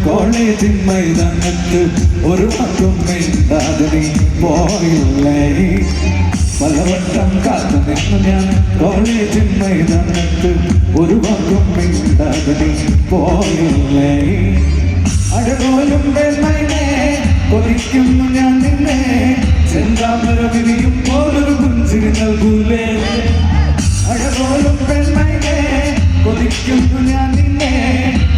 കോളേജിൻ മൈതാനത്ത് ഒരു വാക്കും മിണ്ടാതെ നീ പോയില്ലേ പലവട്ടം കാത്തു നിന്നു ഞാൻ കോളേജിൻ മൈതാനത്ത് ഒരു വാക്കും മിണ്ടാതെ നീ പോയില്ലേ അഴകോലും വെണ്ണനെ കൊതിക്കുന്നു ഞാൻ നിന്നെ ചെന്താമര വിരിയും പോലൊരു പുഞ്ചിരി നൽകൂലേ അഴകോലും വെണ്ണനെ കൊതിക്കുന്നു ഞാൻ നിന്നെ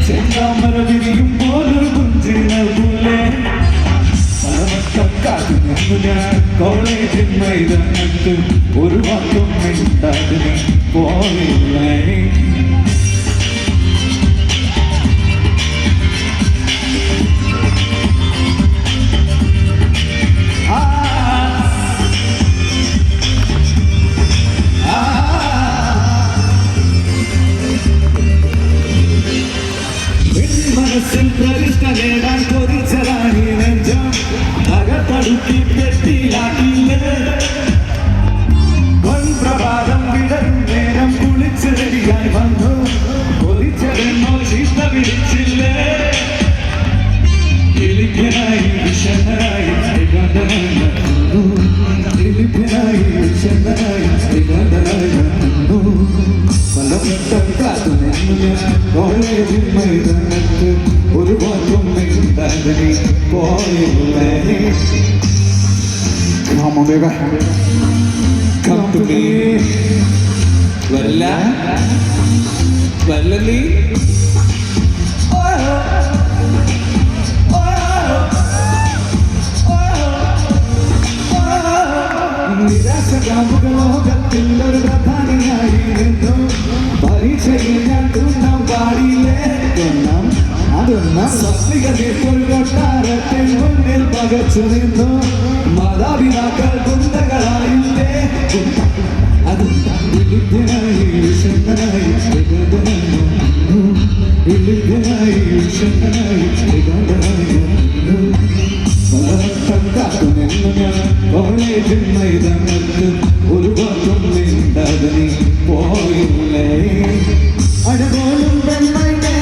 ചെന്താമര വിരിയും പോലൊരു പുഞ്ചിരി നൽകൂലേ പലവട്ടം കാത്തു നിന്നു ഞാൻ കോളേജിൻ മൈതാനത്ത് ഒരു വാക്കും മിണ്ടാതെ നീ പോയില്ലേ മനസ്സിൽ പ്രതിഷ്ഠ നേടാൻ കൊതിച്ചതാണീ നെഞ്ചം അകത്തടുക്കി പെട്ടിയിലാക്കിയില്ലേ പൊൻപ്രഭാതം വിടരും നേരം കുളിച്ച് റെഡിയായി വന്നു കൊതിച്ചതെന്നോ ചീത്ത വിളിച്ചില്ലേ എലിപ്പനായി വിഷനായി എലിപ്പനായി വിഷനായി പലവട്ടം കാത്തു നിന്നു ഞാൻ കോളേജിൻ മൈതാനത്ത് ഒരു വാക്കും മിണ്ടാതെ നീ പോയില്ലേ Come on, baby. Come to me. Valla Vallali നിരാശകാമുകളോകത്തിൽ ഒരു പ്രധാനിയായി നിന്നു പരീക്ഷയിൽ ഞാൻ തുന്നം പാടിയില്ലേ അതൊന്നാം സ്വപ്നികതീർക്കൊരു കൊട്ടാരത്തിൽ മുന്നിൽ പകച്ചു നിന്നു മാതാപിതാക്കൾ ഗുണ്ടകളായില്ലേ വിളിപ്പനായി വിഷനായി വിളിപ്പനായി വിഷനായി പലവട്ടം കാത്തു നിന്നു ഞാൻ കോളേജിൻ മൈതാനത്ത് ഒരു വാക്കും മിണ്ടാതെ നീ പോയില്ലേ അഴകോലും വെണ്ണനെ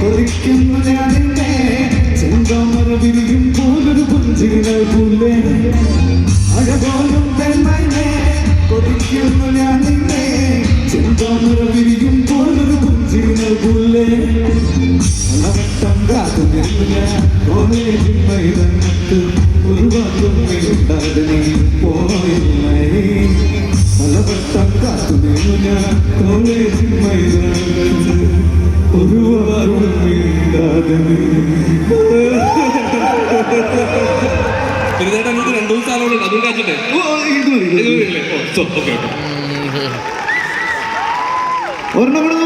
കൊതിക്കുന്നു ഞാൻ നിന്നെ ചെന്താമര വിരിയും പോലൊരു പുഞ്ചിരി നൽകൂലേ അഴകോലും വെണ്ണനെ കൊതിക്കുന്നു ഞാൻ നിന്നെ ചെന്താമര വിരിയും പോലൊരു പുഞ്ചിരി നൽകൂലേ പലവട്ടം കാത്തു നിന്നു ഞാൻ കോളേജിൻ മൈതാനത്ത് ഒരു വാക്കും മിണ്ടാതെ നീ പോയില്ലേ പലവട്ടം കാത്തു നിന്നു ഞാൻ കോളേജിൻ മൈതാനത്ത് ഒരു വാക്കും മിണ്ടാതെ നീ രണ്ടു ദിവസം അതും കാച്ചിട്ടെ ഒരെണ്ണം